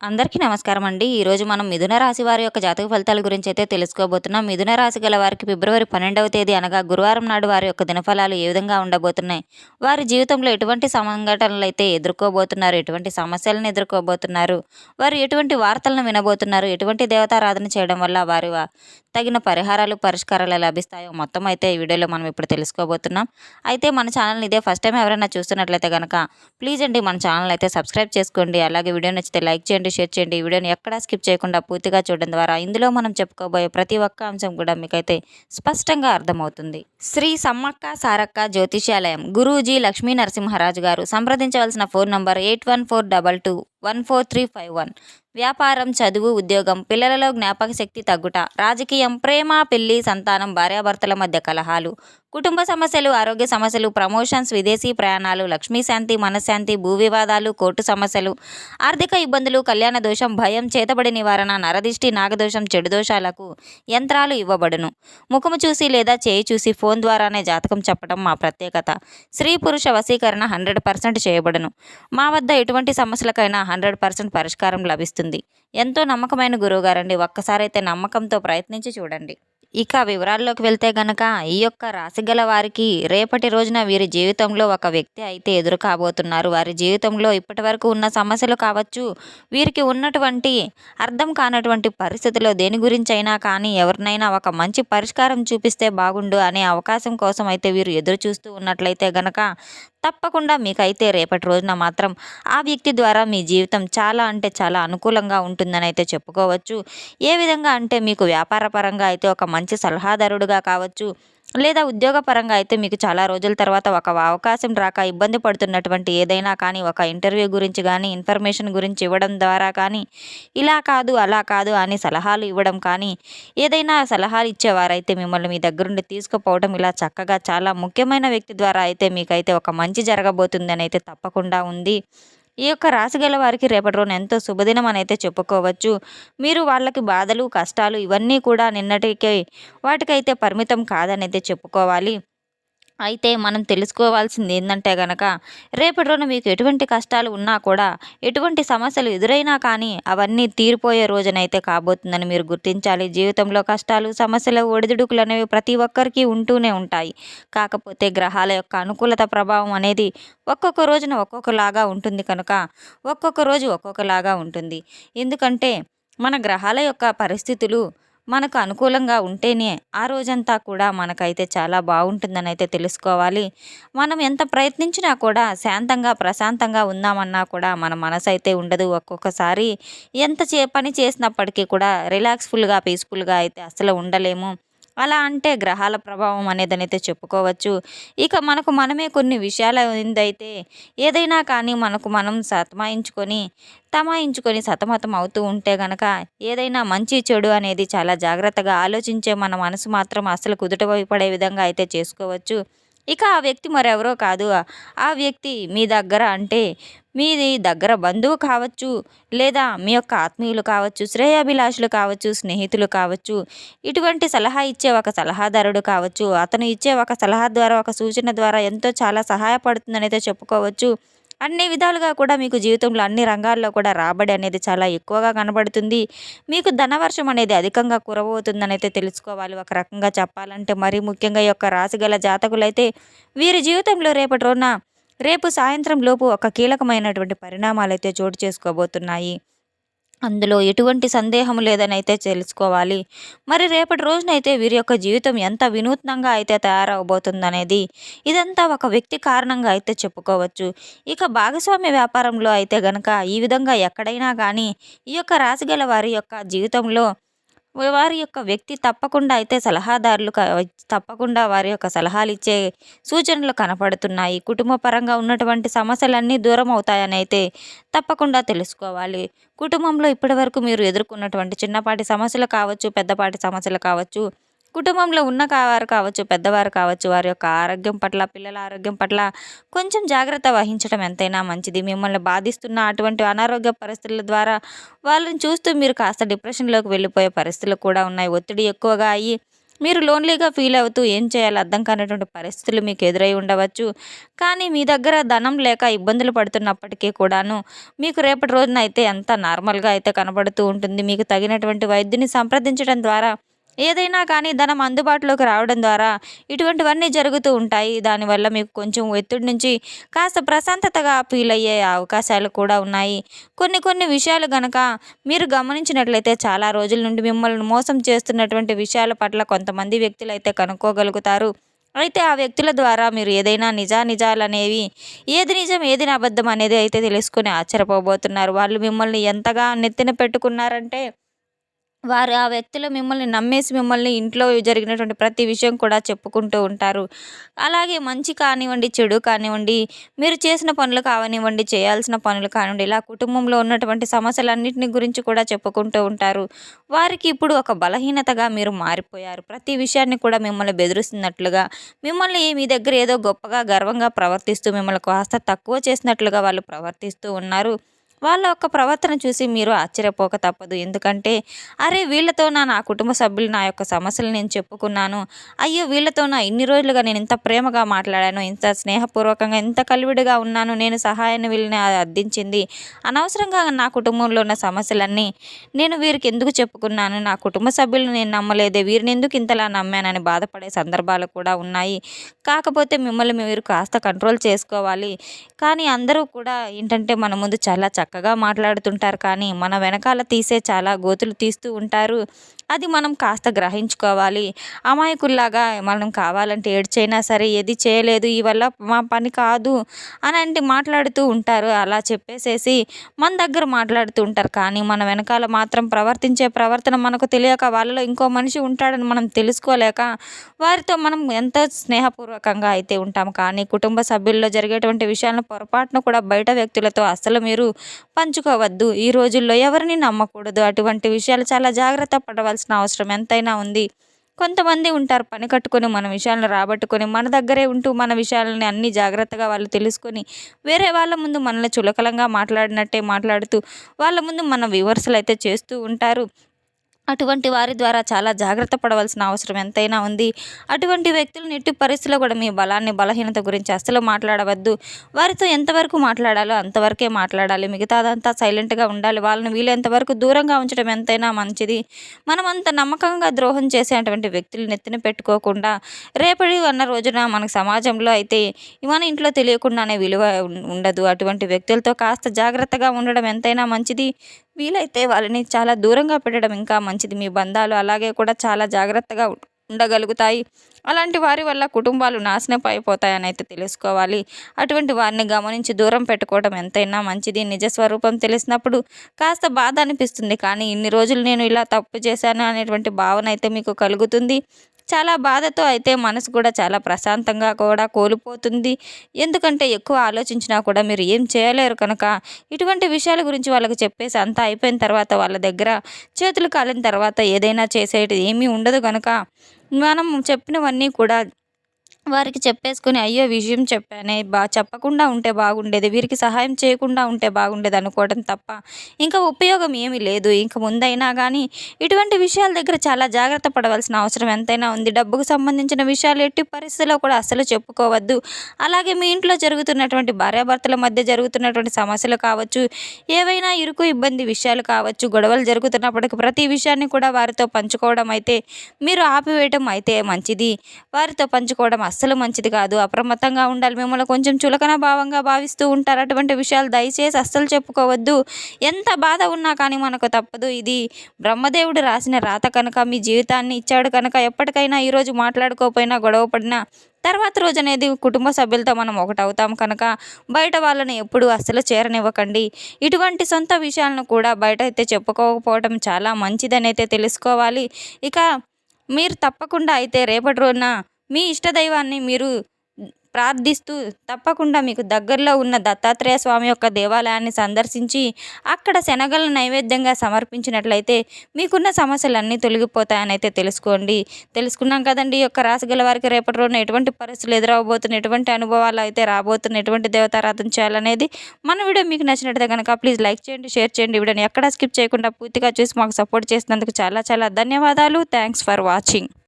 అందరికీ నమస్కారం అండి. ఈరోజు మనం మిథున రాశి వారి యొక్క జాతక ఫలితాల గురించి అయితే తెలుసుకోబోతున్నాం. మిథున రాశి గల వారికి ఫిబ్రవరి 12వ తేదీ అనగా గురువారం నాడు వారి యొక్క దినఫలాలు ఏ విధంగా ఉండబోతున్నాయి? వారి జీవితంలో ఎటువంటి సంఘటనలు అయితే ఎదుర్కోబోతున్నారు? ఎటువంటి సమస్యలను ఎదుర్కోబోతున్నారు? వారు ఎటువంటి వార్తలను వినబోతున్నారు? ఎటువంటి దేవతారాధన చేయడం వల్ల తగిన పరిహారాలు, పరిష్కారాలు లభిస్తాయో మొత్తం అయితే ఈ వీడియోలో మనం ఇప్పుడు తెలుసుకోబోతున్నాం. అయితే మన ఛానల్‌ని ఇదే ఫస్ట్ టైం ఎవరైనా చూస్తున్నట్లయితే గనక ప్లీజ్ అండి మన ఛానల్ అయితే సబ్స్క్రైబ్ చేసుకోండి. అలాగే వీడియో నచ్చితే లైక్ చేయండి, షేర్ చేయండి. ఈ వీడియోని ఎక్కడా స్కిప్ చేయకుండా పూర్తిగా చూడడం ద్వారా ఇందులో మనం చెప్పుకోబోయే ప్రతి ఒక్క అంశం కూడా మీకైతే స్పష్టంగా అర్థమవుతుంది. శ్రీ సమ్మక్క సారక్క జ్యోతిష్యాలయం గురూజీ లక్ష్మీ నరసింహరాజు గారు. సంప్రదించవలసిన ఫోన్ నంబర్ 8142214351. వ్యాపారం, చదువు, ఉద్యోగం, పిల్లలలో జ్ఞాపక శక్తి తగ్గుట, రాజకీయం, ప్రేమ, పెళ్లి, సంతానం, భార్యాభర్తల మధ్య కలహాలు, కుటుంబ సమస్యలు, ఆరోగ్య సమస్యలు, ప్రమోషన్స్, విదేశీ ప్రయాణాలు, లక్ష్మీ శాంతి, మనశ్శాంతి, భూ వివాదాలు, కోర్టు సమస్యలు, ఆర్థిక ఇబ్బందులు, కళ్యాణ దోషం, భయం, చేతబడి నివారణ, నరదిష్టి, నాగదోషం, చెడు దోషాలకు యంత్రాలు ఇవ్వబడును. ముఖము చూసి లేదా చేయి చూసి ఫోన్ ద్వారానే జాతకం చెప్పడం మా ప్రత్యేకత. స్త్రీ పురుష వశీకరణ 100% చేయబడును. మా వద్ద ఎటువంటి సమస్యలకైనా 100% పరిష్కారం లభిస్తుంది. ఎంతో నమ్మకమైన గురువుగారండి. ఒక్కసారైతే నమ్మకంతో ప్రయత్నించి చూడండి. ఇక వివరాల్లోకి వెళ్తే గనక ఈ యొక్క రాశి గల వారికి రేపటి రోజున వీరి జీవితంలో ఒక వ్యక్తి అయితే ఎదురు కాబోతున్నారు. వారి జీవితంలో ఇప్పటి వరకు ఉన్న సమస్యలు కావచ్చు, వీరికి ఉన్నటువంటి అర్థం కానటువంటి పరిస్థితిలో దేని గురించి అయినా కానీ ఎవరినైనా ఒక మంచి పరిష్కారం చూపిస్తే బాగుండు అనే అవకాశం కోసం అయితే వీరు ఎదురు చూస్తూ ఉన్నట్లయితే గనక తప్పకుండా మీకైతే రేపటి రోజున మాత్రం ఆ వ్యక్తి ద్వారా మీ జీవితం చాలా అంటే చాలా అనుకూలంగా ఉంటుందని అయితే చెప్పుకోవచ్చు. ఏ విధంగా అంటే మీకు వ్యాపార పరంగా అయితే ఒక మంచి సలహాదారుడుగా కావచ్చు, లేదా ఉద్యోగపరంగా అయితే మీకు చాలా రోజుల తర్వాత ఒక అవకాశం రాక ఇబ్బంది పడుతున్నటువంటి ఏదైనా కానీ ఒక ఇంటర్వ్యూ గురించి కానీ ఇన్ఫర్మేషన్ గురించి ఇవ్వడం ద్వారా కానీ ఇలా కాదు అలా కాదు అని సలహాలు ఇవ్వడం కానీ ఏదైనా సలహాలు ఇచ్చేవారైతే మిమ్మల్ని మీ దగ్గరుండి తీసుకుపోవడం ఇలా చక్కగా చాలా ముఖ్యమైన వ్యక్తి ద్వారా అయితే మీకైతే ఒక మంచి జరగబోతుందని అయితే తప్పకుండా ఉంది. ఈ యొక్క రాశి గల వారికి రేపటి రోజున ఎంతో శుభదినం అని అయితే చెప్పుకోవచ్చు. మీరు వాళ్ళకి బాధలు, కష్టాలు ఇవన్నీ కూడా నిన్నటికే వాటికైతే పరిమితం కాదని అయితే చెప్పుకోవాలి. అయితే మనం తెలుసుకోవాల్సింది ఏందంటే గనక రేపటి రోజున మీకు ఎటువంటి కష్టాలు ఉన్నా కూడా, ఎటువంటి సమస్యలు ఎదురైనా కానీ అవన్నీ తీరిపోయే రోజునైతే కాబోతుందని మీరు గుర్తించాలి. జీవితంలో కష్టాలు, సమస్యలు, ఒడిదుడుకులు అనేవి ప్రతి ఒక్కరికి ఉంటూనే ఉంటాయి. కాకపోతే గ్రహాల యొక్క అనుకూలత ప్రభావం అనేది ఒక్కొక్క రోజున ఒక్కొక్కలాగా ఉంటుంది కనుక ఒక్కొక్క రోజు ఒక్కొక్కలాగా ఉంటుంది. ఎందుకంటే మన గ్రహాల యొక్క పరిస్థితులు మనకు అనుకూలంగా ఉంటేనే ఆ రోజంతా కూడా మనకైతే చాలా బాగుంటుందని అయితే తెలుసుకోవాలి. మనం ఎంత ప్రయత్నించినా కూడా శాంతంగా, ప్రశాంతంగా ఉందామన్నా కూడా మన మనసు అయితే ఉండదు. ఒక్కొక్కసారి ఎంత పని చేసినప్పటికీ కూడా రిలాక్స్‌ఫుల్‌గా, పీస్‌ఫుల్‌గా అయితే అస్సలు ఉండలేము. అలా అంటే గ్రహాల ప్రభావం అనేదనైతే చెప్పుకోవచ్చు. ఇక మనకు మనమే కొన్ని విషయాల ఏందైతే ఏదైనా కానీ మనకు మనం తమాయించుకొని సతమతం అవుతూ ఉంటే గనక ఏదైనా మంచి చెడు అనేది చాలా జాగ్రత్తగా ఆలోచించే మన మనసు మాత్రం అస్సలు కుదుట పడే విధంగా అయితే చేసుకోవచ్చు. ఇక ఆ వ్యక్తి మరెవరో కాదు. ఆ వ్యక్తి మీ దగ్గర అంటే మీది దగ్గర బంధువు కావచ్చు, లేదా మీ యొక్క ఆత్మీయులు కావచ్చు, శ్రేయోభిలాషులు కావచ్చు, స్నేహితులు కావచ్చు. ఇటువంటి సలహా ఇచ్చే ఒక సలహాదారుడు కావచ్చు. అతను ఇచ్చే ఒక సలహా ద్వారా, ఒక సూచన ద్వారా ఎంతో చాలా సహాయపడుతుందనైతే చెప్పుకోవచ్చు. అన్ని విధాలుగా కూడా మీకు జీవితంలో అన్ని రంగాల్లో కూడా రాబడి అనేది చాలా ఎక్కువగా కనబడుతుంది. మీకు ధనవర్షం అనేది అధికంగా కురవబోతుందనైతే తెలుసుకోవాలి. ఒక రకంగా చెప్పాలంటే మరీ ముఖ్యంగా ఈ యొక్క రాశిగల జాతకులైతే వీరి జీవితంలో రేపు సాయంత్రం లోపు ఒక కీలకమైనటువంటి పరిణామాలైతే చోటు చేసుకోబోతున్నాయి. అందులో ఎటువంటి సందేహం లేదని అయితే తెలుసుకోవాలి. మరి రేపటి రోజునైతే వీరి యొక్క జీవితం ఎంత వినూత్నంగా అయితే తయారవబోతుందనేది ఇదంతా ఒక వ్యక్తి కారణంగా అయితే చెప్పుకోవచ్చు. ఇక భాగస్వామ్య వ్యాపారంలో అయితే గనక ఈ విధంగా ఎక్కడైనా కానీ ఈ యొక్క రాశిగల వారి యొక్క జీవితంలో వారి యొక్క వ్యక్తి తప్పకుండా అయితే తప్పకుండా వారి యొక్క సలహాలు ఇచ్చే సూచనలు కనపడుతున్నాయి. కుటుంబ పరంగా ఉన్నటువంటి సమస్యలన్నీ దూరం అవుతాయని అయితే తప్పకుండా తెలుసుకోవాలి. కుటుంబంలో ఇప్పటివరకు మీరు ఎదుర్కొన్నటువంటి చిన్నపాటి సమస్యలు కావచ్చు, పెద్దపాటి సమస్యలు కావచ్చు, కుటుంబంలో వారు కావచ్చు, పెద్దవారు కావచ్చు, వారి యొక్క ఆరోగ్యం పట్ల, పిల్లల ఆరోగ్యం పట్ల కొంచెం జాగ్రత్త వహించడం ఎంతైనా మంచిది. మిమ్మల్ని బాధిస్తున్న అటువంటి అనారోగ్య పరిస్థితుల ద్వారా వాళ్ళని చూస్తూ మీరు కాస్త డిప్రెషన్‌లోకి వెళ్ళిపోయే పరిస్థితులు కూడా ఉన్నాయి. ఒత్తిడి ఎక్కువగా అయ్యి మీరు లోన్లీగా ఫీల్ అవుతూ ఏం చేయాలో అర్థం కానటువంటి పరిస్థితులు మీకు ఎదురై ఉండవచ్చు. కానీ మీ దగ్గర ధనం లేక ఇబ్బందులు పడుతున్నప్పటికీ కూడాను మీకు రేపటి రోజున అయితే అంతా నార్మల్‌గా అయితే కనబడుతూ ఉంటుంది. మీకు తగినటువంటి వైద్యుని సంప్రదించడం ద్వారా ఏదైనా కానీ ధనం అందుబాటులోకి రావడం ద్వారా ఇటువంటివన్నీ జరుగుతూ ఉంటాయి. దానివల్ల మీకు కొంచెం ఒత్తిడి నుంచి కాస్త ప్రశాంతతగా ఫీల్ అయ్యే అవకాశాలు కూడా ఉన్నాయి. కొన్ని కొన్ని విషయాలు గనక మీరు గమనించినట్లయితే చాలా రోజుల నుండి మిమ్మల్ని మోసం చేస్తున్నటువంటి విషయాల పట్ల కొంతమంది వ్యక్తులైతే కనుక్కోగలుగుతారు. అయితే ఆ వ్యక్తుల ద్వారా మీరు ఏదైనా నిజానిజాలనేవి ఏది నిజం, ఏది అబద్ధం అనేది అయితే తెలుసుకొని ఆశ్చర్యపోబోతున్నారు. వాళ్ళు మిమ్మల్ని ఎంతగా నెత్తిన పెట్టుకున్నారంటే వారు ఆ వ్యక్తులు మిమ్మల్ని నమ్మేసి మిమ్మల్ని ఇంట్లో జరిగినటువంటి ప్రతి విషయం కూడా చెప్పుకుంటూ ఉంటారు. అలాగే మంచి కానివ్వండి, చెడు కానివ్వండి, మీరు చేసిన పనులు కానివ్వండి, చేయాల్సిన పనులు కానివ్వండి, ఇలా కుటుంబంలో ఉన్నటువంటి సమస్యలన్నిటిని గురించి కూడా చెప్పుకుంటూ ఉంటారు. వారికి ఇప్పుడు ఒక బలహీనతగా మీరు మారిపోయారు. ప్రతి విషయాన్ని కూడా మిమ్మల్ని బెదిరిస్తున్నట్లుగా, మిమ్మల్ని మీ దగ్గర ఏదో గొప్పగా గర్వంగా ప్రవర్తిస్తూ మిమ్మల్ని కాస్త తక్కువ చేసినట్లుగా వాళ్ళు ప్రవర్తిస్తూ ఉన్నారు. వాళ్ళ యొక్క ప్రవర్తన చూసి మీరు ఆశ్చర్యపోక తప్పదు. ఎందుకంటే, అరే! వీళ్ళతోనా నా కుటుంబ సభ్యులు నా యొక్క సమస్యలు నేను చెప్పుకున్నాను. అయ్యో! వీళ్ళతోనా ఇన్ని రోజులుగా నేను ఇంత ప్రేమగా మాట్లాడాను, ఇంత స్నేహపూర్వకంగా, ఇంత కలివిడిగా ఉన్నాను. నేను సహాయాన్ని వీళ్ళని అందించింది. అనవసరంగా నా కుటుంబంలో ఉన్న సమస్యలన్నీ నేను వీరికి ఎందుకు చెప్పుకున్నాను? నా కుటుంబ సభ్యులను నేను నమ్మలేదే, వీరిని ఎందుకు ఇంతలా నమ్మానని బాధపడే సందర్భాలు కూడా ఉన్నాయి. కాకపోతే మిమ్మల్ని మీరు కాస్త కంట్రోల్ చేసుకోవాలి. కానీ అందరూ కూడా ఏంటంటే మన ముందు చాలా చక్కగా మాట్లాడుతుంటారు. కానీ మన వెనకాల తీసే చాలా గోతులు తీస్తూ ఉంటారు. అది మనం కాస్త గ్రహించుకోవాలి. అమాయకుల్లాగా మనం కావాలంటే ఏడ్చైనా సరే ఏది చేయలేదు, ఈ వల్ల మా పని కాదు అని అంటే మాట్లాడుతూ ఉంటారు. అలా చెప్పేసేసి మన దగ్గర మాట్లాడుతూ ఉంటారు. కానీ మన వెనకాల మాత్రం ప్రవర్తించే ప్రవర్తన మనకు తెలియక వాళ్ళలో ఇంకో మనిషి ఉంటాడని మనం తెలుసుకోలేక వారితో మనం ఎంతో స్నేహపూర్వకంగా అయితే ఉంటాం. కానీ కుటుంబ సభ్యుల్లో జరిగేటువంటి విషయాలను పొరపాటున కూడా బయట వ్యక్తులతో అస్సలు మీరు పంచుకోవద్దు. ఈ రోజుల్లో ఎవరిని నమ్మకూడదు. అటువంటి విషయాలు చాలా జాగ్రత్త పడవలసిన అవసరం ఎంతైనా ఉంది. కొంతమంది ఉంటారు పని కట్టుకొని మన విషయాలను రాబట్టుకొని మన దగ్గరే ఉంటూ మన విషయాలని అన్నీ జాగ్రత్తగా వాళ్ళు తెలుసుకొని వేరే వాళ్ళ ముందు మనల్ని చులకలంగా మాట్లాడినట్టే మాట్లాడుతూ వాళ్ళ ముందు మన విమర్శలు అయితే చేస్తూ ఉంటారు. అటువంటి వారి ద్వారా చాలా జాగ్రత్త పడవలసిన అవసరం ఎంతైనా ఉంది. అటువంటి వ్యక్తులను ఎట్టి పరిస్థితిలో కూడా మీ బలాన్ని, బలహీనత గురించి అస్సలు మాట్లాడవద్దు. వారితో ఎంతవరకు మాట్లాడాలో అంతవరకే మాట్లాడాలి. మిగతాదంతా సైలెంట్‌గా ఉండాలి. వాళ్ళని వీలైనంత వరకు దూరంగా ఉంచడం ఎంతైనా మంచిది. మనం అంత నమ్మకంగా ద్రోహం చేసేటువంటి వ్యక్తులను నెత్తిన పెట్టుకోకుండా రేపటి అన్న రోజున మనకు సమాజంలో అయితే మన ఇంట్లో తెలియకుండానే విలువ ఉండదు. అటువంటి వ్యక్తులతో కాస్త జాగ్రత్తగా ఉండడం ఎంతైనా మంచిది. వీలైతే వాళ్ళని చాలా దూరంగా పెట్టడం ఇంకా మంచిది. మీ బంధాలు అలాగే కూడా చాలా జాగ్రత్తగా ఉండగలుగుతాయి. అలాంటి వారి వల్ల కుటుంబాలు నాశనం అయిపోతాయని అయితే తెలుసుకోవాలి. అటువంటి వారిని గమనించి దూరం పెట్టుకోవడం ఎంతైనా మంచిది. నిజ స్వరూపం తెలిసినప్పుడు కాస్త బాధ అనిపిస్తుంది. కానీ ఇన్ని రోజులు నేను ఇలా తప్పు చేశాను అనేటువంటి భావన అయితే మీకు కలుగుతుంది. చాలా బాధతో అయితే మనసు కూడా చాలా ప్రశాంతంగా కూడా కోల్పోతుంది. ఎందుకంటే ఎక్కువ ఆలోచించినా కూడా మీరు ఏం చేయలేరు కనుక ఇటువంటి విషయాల గురించి వాళ్ళకి చెప్పేసి అంతా అయిపోయిన తర్వాత వాళ్ళ దగ్గర చేతులు కాలిన తర్వాత ఏదైనా చేసేది ఏమీ ఉండదు కనుక మనం చెప్పినవన్నీ కూడా వారికి చెప్పేసుకొని అయ్యో! విషయం చెప్పానే చెప్పకుండా ఉంటే బాగుండేది. వీరికి సహాయం చేయకుండా ఉంటే బాగుండేది అనుకోవడం తప్ప ఇంకా ఉపయోగం ఏమీ లేదు. ఇంక ముందైనా గానీ ఇటువంటి విషయాల దగ్గర చాలా జాగ్రత్త పడవలసిన అవసరం ఎంతైనా ఉంది. డబ్బుకు సంబంధించిన విషయాలు ఎట్టి పరిస్థితిలో కూడా అస్సలు చెప్పుకోవద్దు. అలాగే మీ ఇంట్లో జరుగుతున్నటువంటి భార్యాభర్తల మధ్య జరుగుతున్నటువంటి సమస్యలు కావచ్చు, ఏవైనా ఇరుకు ఇబ్బంది విషయాలు కావచ్చు, గొడవలు జరుగుతున్నప్పటికి ప్రతి విషయాన్ని కూడా వారితో పంచుకోవడం అయితే మీరు ఆపివేయటం అయితే మంచిది. వారితో పంచుకోవడం అస్సలు మంచిది కాదు. అప్రమత్తంగా ఉండాలి. మిమ్మల్ని కొంచెం చులకన భావంగా భావిస్తూ ఉంటారు. అటువంటి విషయాలు దయచేసి అస్సలు చెప్పుకోవద్దు. ఎంత బాధ ఉన్నా కానీ మనకు తప్పదు. ఇది బ్రహ్మదేవుడు రాసిన రాత కనుక మీ జీవితాన్ని ఇచ్చాడు కనుక ఎప్పటికైనా ఈరోజు మాట్లాడుకోకపోయినా గొడవ పడినా తర్వాత రోజు అనేది కుటుంబ సభ్యులతో మనం ఒకటవుతాం కనుక బయట వాళ్ళని ఎప్పుడూ అస్సలు చేరనివ్వకండి. ఇటువంటి సొంత విషయాలను కూడా బయట అయితే చెప్పుకోకపోవడం చాలా మంచిదని అయితే తెలుసుకోవాలి. ఇక మీరు తప్పకుండా అయితే రేపటి రోజున మీ ఇష్టదైవాన్ని మీరు ప్రార్థిస్తూ తప్పకుండా మీకు దగ్గరలో ఉన్న దత్తాత్రేయ స్వామి యొక్క దేవాలయాన్ని సందర్శించి అక్కడ శనగలను నైవేద్యంగా సమర్పించినట్లయితే మీకున్న సమస్యలన్నీ తొలగిపోతాయని అయితే తెలుసుకున్నాం కదండి. ఈ యొక్క రాశి గల వారికి రేపటి రోజున ఎటువంటి పరిస్థితులు ఎదురవబోతున్న, ఎటువంటి అనుభవాలు అయితే రాబోతున్న, ఎటువంటి దేవతారాధన చేయాలనేది మన వీడియో మీకు నచ్చినట్లయితే కనుక ప్లీజ్ లైక్ చేయండి, షేర్ చేయండి. వీడియోని ఎక్కడా స్కిప్ చేయకుండా పూర్తిగా చూసి మాకు సపోర్ట్ చేసినందుకు చాలా చాలా ధన్యవాదాలు. Thanks for watching.